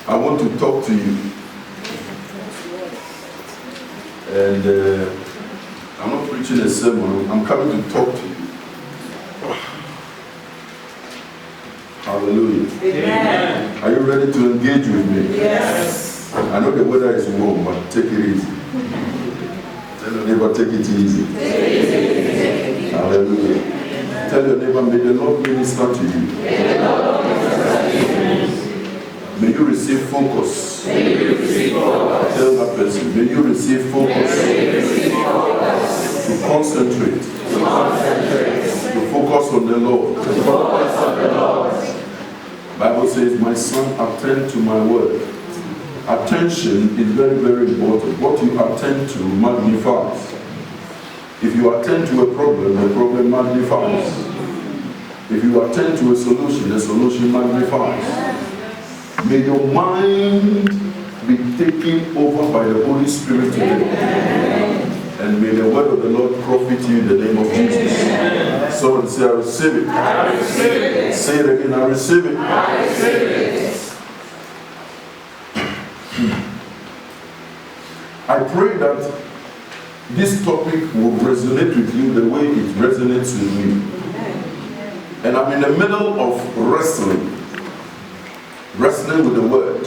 I want to talk to you. And I'm not preaching a sermon, I'm coming to talk to you. Hallelujah. Amen. Are you ready to engage with me? Yes. I know the weather is warm, but take it easy. Tell your neighbor, take it easy. Hallelujah. Tell your neighbor, may the Lord minister to you. May you receive focus. Tell that person, may you receive focus. To concentrate. To focus on the Lord. Bible says, my son, attend to my word. Attention is very, very important. What you attend to magnifies. If you attend to a problem, the problem magnifies. If you attend to a solution, the solution magnifies. May your mind be taken over by the Holy Spirit today. And may the word of the Lord profit you in the name of Jesus. Someone say, I receive it. I receive it. Say it again, I receive it. I receive it. I pray that this topic will resonate with you the way it resonates with me. And I'm in the middle of wrestling with the word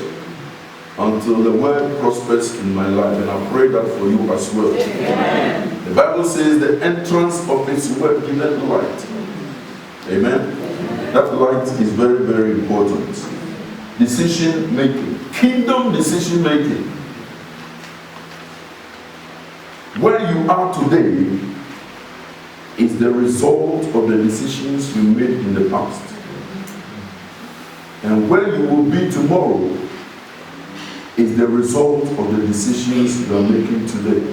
until the word prospers in my life. And I pray that for you as well. Amen. The Bible says the entrance of its word giveth light. Amen. That light is very, very important. Decision making. Kingdom decision making. Where you are today is the result of the decisions you made in the past. And where you will be tomorrow is the result of the decisions you are making today.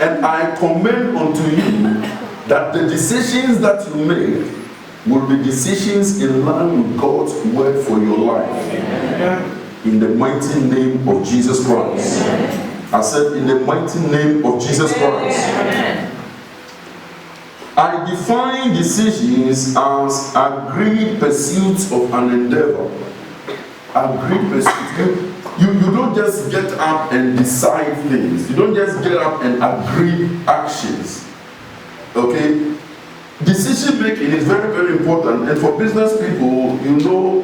And I commend unto you that the decisions that you make will be decisions in line with God's word for your life. In the mighty name of Jesus Christ. I said, in the mighty name of Jesus Christ. I define decisions as agreed pursuits of an endeavor. Agreed pursuits. You don't just get up and decide things. You don't just get up and agree actions. Okay? Decision making is very, very important. And for business people, you know,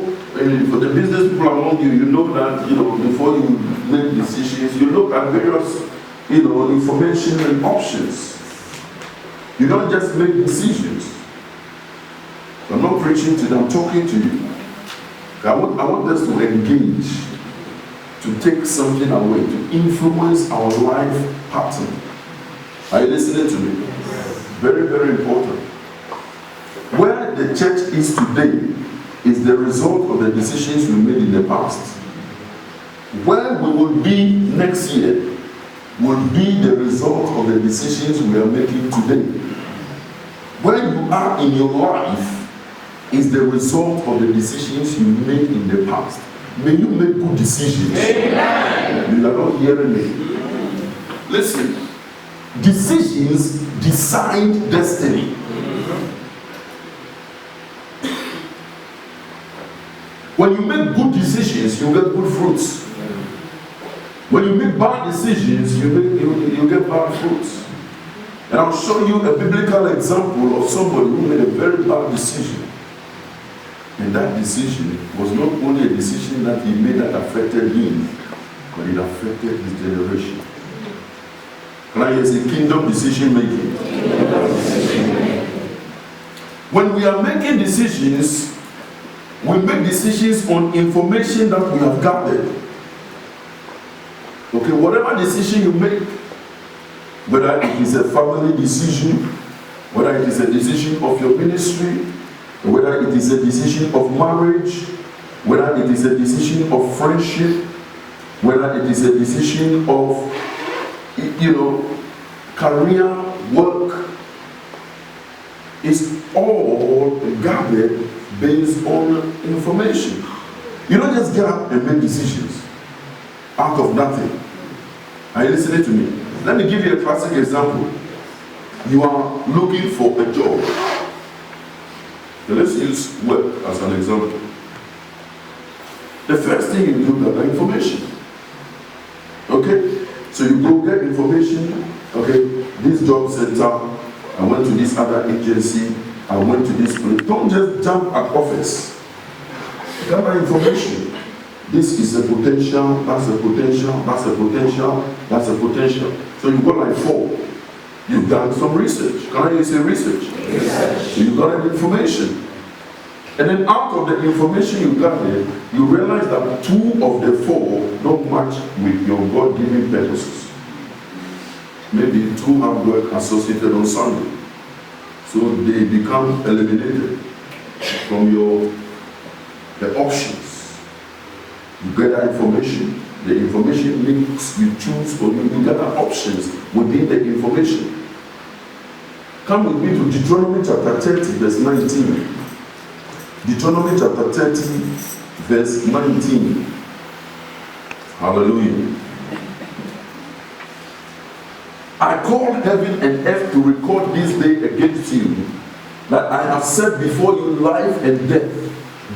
for the business people among you, you know that, before you make decisions, you look at various, information and options. You don't just make decisions. I'm not preaching to them, I'm talking to you. I want us to engage, to take something away, to influence our life pattern. Are you listening to me? Very, very important. Where the church is today is the result of the decisions we made in the past. Where we will be next year will be the result of the decisions we are making today. Where you are in your life is the result of the decisions you made in the past. May you make good decisions. Amen. You are not hearing me. Listen, decisions decide destiny. When you make good decisions, you get good fruits. When you make bad decisions, you get bad fruits. And I'll show you a biblical example of somebody who made a very bad decision. And that decision was not only a decision that he made that affected him, but it affected his generation. Can I hear say kingdom decision making? When we are making decisions, we make decisions on information that we have gathered. Okay, whatever decision you make, whether it is a family decision, whether it is a decision of your ministry, whether it is a decision of marriage, whether it is a decision of friendship, whether it is a decision of, career, work, it's all gathered based on information. You don't just get up and make decisions out of nothing. Are you listening to me? Let me give you a classic example. You are looking for a job. Now let's use work as an example. The first thing you do, gather information. Okay? So you go get information. Okay, this job center, I went to this other agency, I went to this place. Don't just jump at office. Gather information. This is a potential, that's a potential, that's a potential, that's a potential. So you got like 4. You've done some research. Can I say research? So you got information. And then out of the information you gathered, you realize that 2 of the 4 don't match with your God-given purposes. Maybe 2 have work associated on Sunday. So they become eliminated from the options. You get that information. The information makes you choose, or you get options within the information. Come with me to Deuteronomy chapter 30, verse 19. Deuteronomy chapter 30, verse 19. Hallelujah. I call heaven and earth to record this day against you, that I have set before you life and death,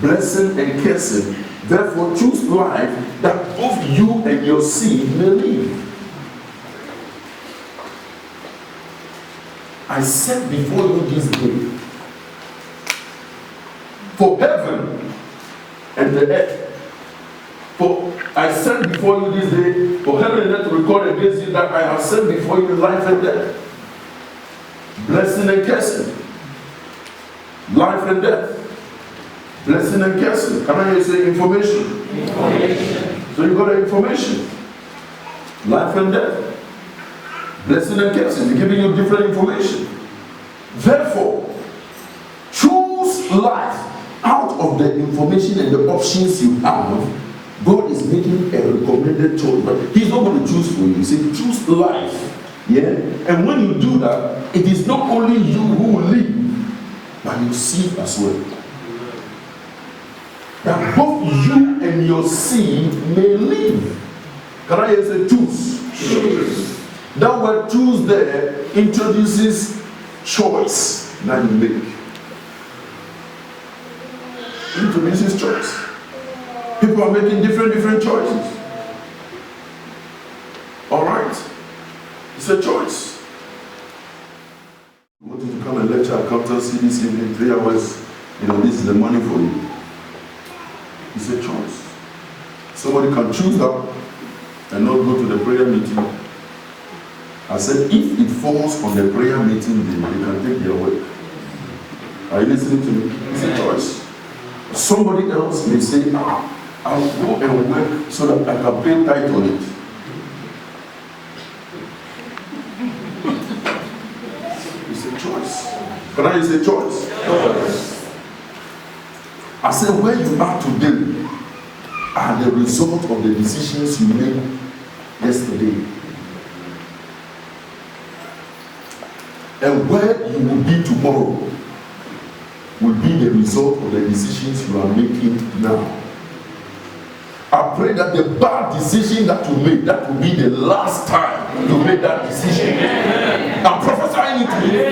blessing and cursing. Therefore choose life, that both you and your seed may live. I set before you this day, for heaven and the earth. For I set before you this day, for heaven and earth to record against you, that I have set before you life and death, blessing and cursing. Life and death, blessing and cursing. Can I say information? Information. So you got the information. Life and death, blessing and cursing. They're giving you different information. Therefore, choose life out of the information and the options you have. God is making a recommended choice, but He's not going to choose for you. He said, choose life. Yeah? And when you do that, it is not only you who will live, but your seed as well. That both you and your seed may live. Can I say choose? Choose. That word choose there introduces choice that you make. Introduces choice. People are making different choices. Alright? It's a choice. You want to come and lecture accountancy this evening, 3 hours, this is the money for you. It's a choice. Somebody can choose that and not go to the prayer meeting. I said, if it falls on the prayer meeting, then they can take their work. Are you listening to me? It's a choice. Somebody else may say, I'll go and work so that I can pay tithe on it. It's a choice. Can I say choice? Choice. I said, where you are today are the result of the decisions you made yesterday. And where you will be tomorrow will be the result of the decisions you are making now. I pray that the bad decision that you made, that will be the last time you make that decision. I'm prophesying it to you.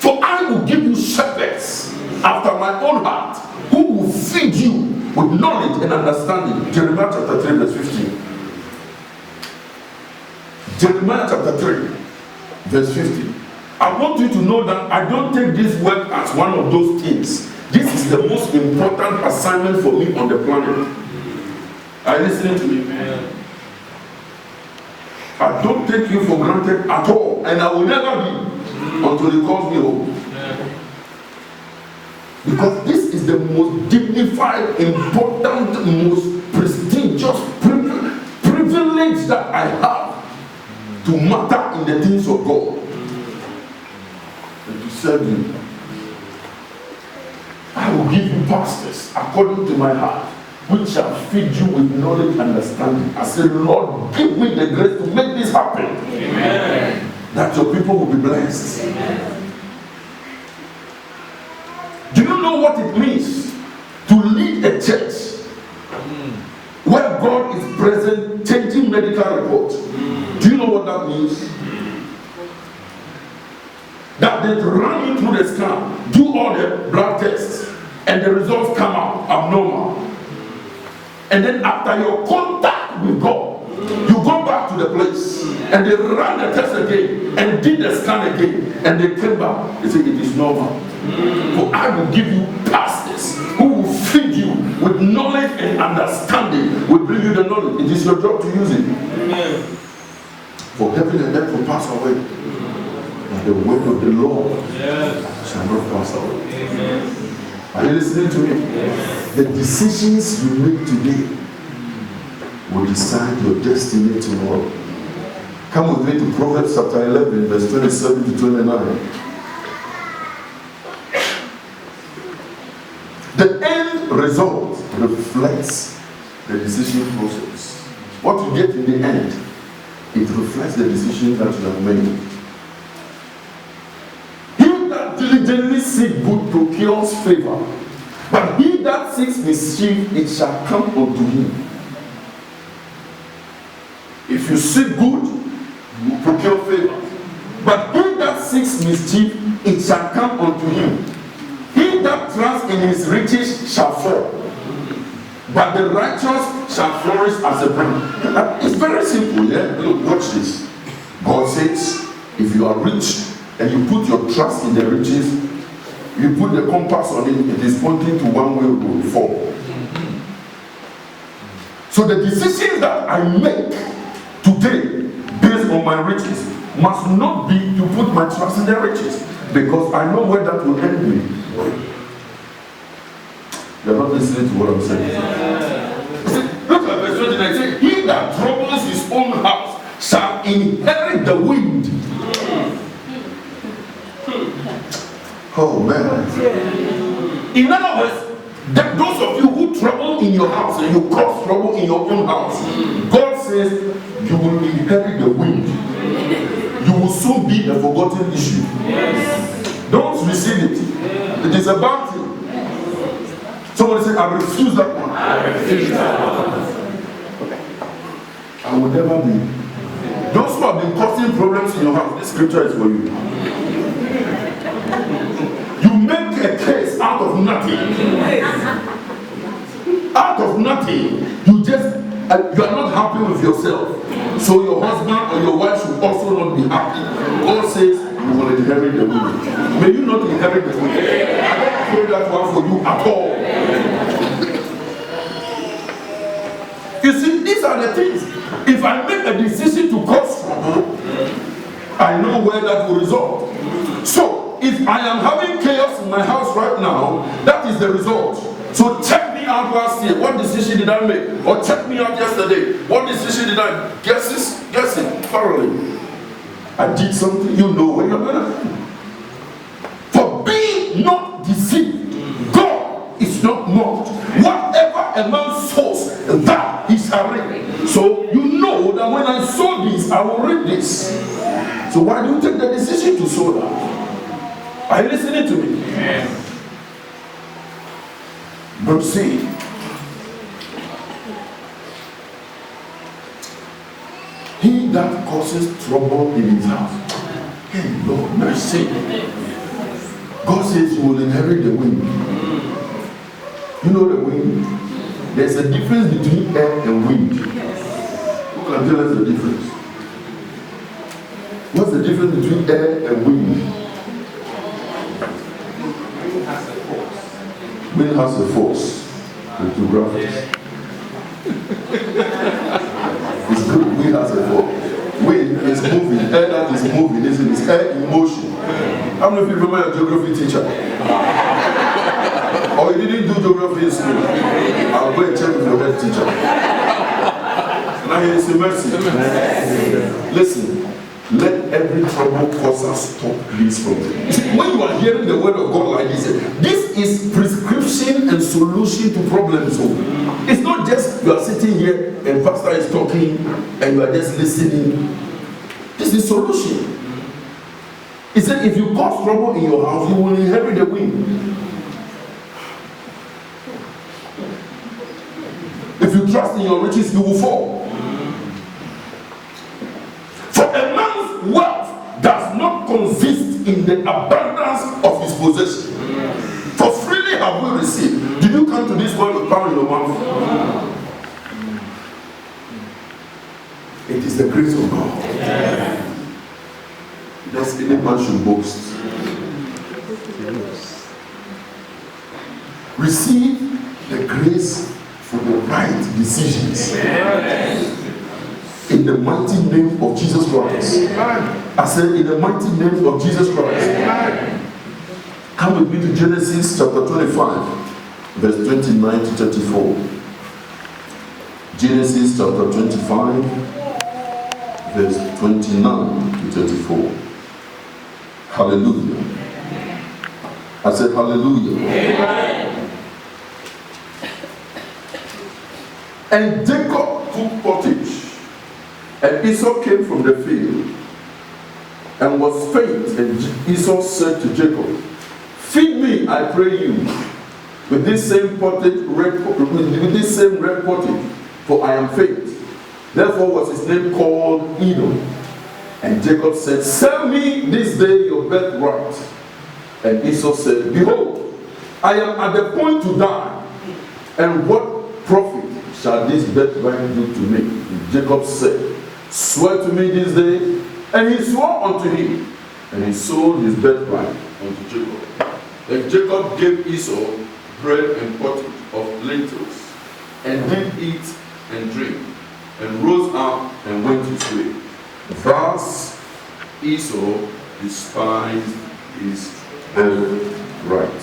For I will give you shepherds after my own heart, who will feed you with knowledge and understanding. Jeremiah chapter 3, verse 15. Jeremiah chapter 3, verse 15. I want you to know that I don't take this work as one of those things. This is the most important assignment for me on the planet. Are you listening to me? I don't take you for granted at all, and I will never be until He calls me home. Because this is the most dignified, important, most prestigious privilege that I have to matter in the things of God and to serve Him. I will give you pastors according to my heart, which shall feed you with knowledge and understanding. I say, Lord, give me the grace to make this happen. Amen. That your people will be blessed. Amen. Do you know what it means to lead a church where God is present, changing medical reports? Do you know what that means? That they run you through the scan, do all the blood tests, and the results come out abnormal. And then after your contact with God, you go back to the place and they ran the test again and did the scan again, and they came back. They said it is normal. For I will give you pastors who will feed you with knowledge and understanding, will bring you the knowledge. It is your job to use it. Amen. For heaven and earth will pass away, but the word of the Lord shall not pass away. Amen. Are you listening to me? Yes. The decisions you make today will decide your destiny tomorrow. Come with me to Proverbs chapter 11, verse 27 to 29. The end result reflects the decision process. What you get in the end, it reflects the decision that you have made. He that diligently seeks good procures favor, but he that seeks mischief, it shall come unto him. If you seek good, you procure favor, but he that seeks mischief, it shall come unto him. He that trusts in his riches shall fall, but the righteous shall flourish as a plant. It's very simple, yeah? Look, watch this. God says, if you are rich and you put your trust in the riches, you put the compass on it, it is pointing to one way it will fall. So the decisions that I make today, based on my riches, must not be to put my trust in the riches, because I know where that will end me. You're not listening to what I'm saying. Look at verse 29. Say, he that troubles his own house shall inherit the wind. Oh man. In other words, that those of you who trouble in your house and you cause trouble in your own house, God says you will inherit the wind. You will soon be a forgotten issue. Don't receive it. It is a bad thing. Somebody say, I refuse that one. I refuse that one. I will never be. Those who have been causing problems in your house, this scripture is for you. You make a case out of nothing. Out of nothing. You are not happy with yourself. So your husband or your wife should also not be happy. God says you will inherit the wind. May you not inherit the wind. I don't pray that one for you at all. You see, these are the things. If I make a decision to cause trouble, I know where that will result. So, if I am having chaos in my house right now, that is the result. So check me out last year. What decision did I make? Or check me out yesterday. What decision did I guess it thoroughly? I did something. You know where you're going to. For be not deceived. God is not mocked. Whatever a man sows, that he shall reap. So you know that when I sow this, I will reap this. So why do you take the decision to sow that? Are you listening to me? Yes. Mercy. He that causes trouble in his house. Hey, Lord, mercy. God says you will inherit the wind. You know the wind? There's a difference between air and wind. Who can tell us the difference? What's the difference between air and wind? Wind has a force. The two graphics. It's good. Wind has a force. Wind is moving. Air that is moving, isn't it? It's air in motion. How many of you remember your geography teacher? Or you didn't do geography in school? I'll go and check with your head teacher. Now here is a mercy. Listen. Let every trouble causer stop please from it. When you are hearing the word of God like this is prescription and solution to problems. It's not just you are sitting here and pastor is talking and you are just listening. This is solution. He said if you cause trouble in your house, you will inherit the wind. If you trust in your riches, you will fall. For a man's wealth does not consist in the abundance of his possession. For freely have we received, come to this world with power in your mouth? It is the grace of God. Lest any man should boast. Receive the grace for the right decisions. In the mighty name of Jesus Christ. I said, in the mighty name of Jesus Christ. Come with me to Genesis chapter 25, verse 29 to 34. Genesis chapter 25, verse 29 to 34. Hallelujah. I said, hallelujah. Amen. And Jacob took pottage, and Esau came from the field, and was faint. And Esau said to Jacob, feed me, I pray you, with this same pottage, with this same red pottage, for I am faint. Therefore was his name called Edom. And Jacob said, sell me this day your birthright. And Esau said, behold, I am at the point to die, and what profit shall this birthright do to me? And Jacob said, swear to me this day. And he swore unto him, and he sold his birthright unto Jacob. And Jacob gave Esau bread and pottage of lentils, and did eat and drink, and rose up and went his way. Thus Esau despised his birthright.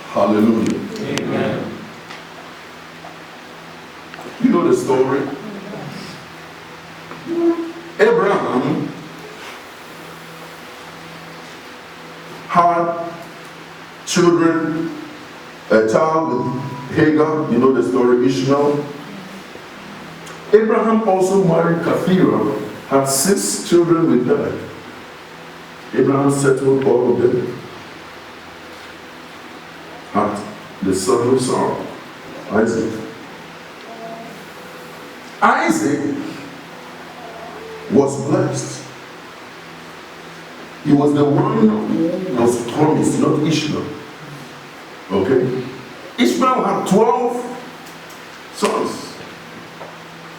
Hallelujah. Amen. You know the story? Abraham had children, a child with Hagar. You know the story, Ishmael. Abraham also married Keturah, had 6 children with her. Abraham settled all of them at the son of Sarah, Isaac. Isaac was blessed. He was the one who was promised, not Ishmael. Okay? Ishmael had 12 sons.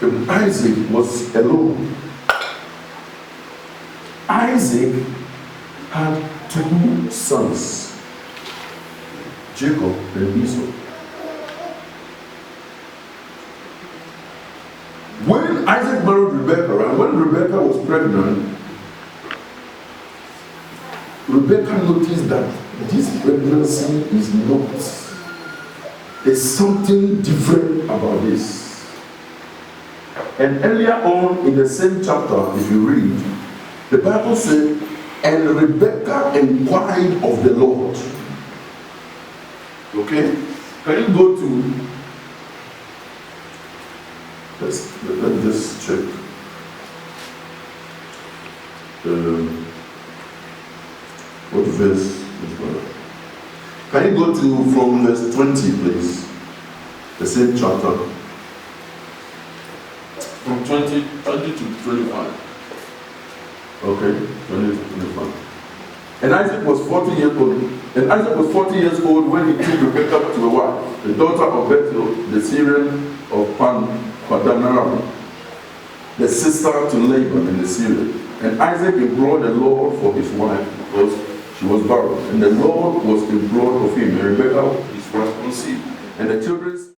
And Isaac was alone. Isaac had 2 sons, Jacob and Esau. When Isaac married Rebekah, and when Rebekah was pregnant, Rebekah noticed that this pregnancy is not, there's something different about this. And earlier on in the same chapter, if you read, the Bible said, and Rebekah inquired of the Lord. Okay? Can you go to, let's just check. What verse is that? Can you go to from verse 20, please? The same chapter. From 20 to 25. Okay, 20 to 25. And Isaac was 40 years old. And Isaac was 40 years old when he took Rebekah to a wife, the daughter of Bethuel, the Syrian of Padanaram, the sister to Laban in the Syrian. And Isaac implored the Lord for his wife because she was barren. And the Lord was implored of him. And Rebekah, his wife, conceived. And the children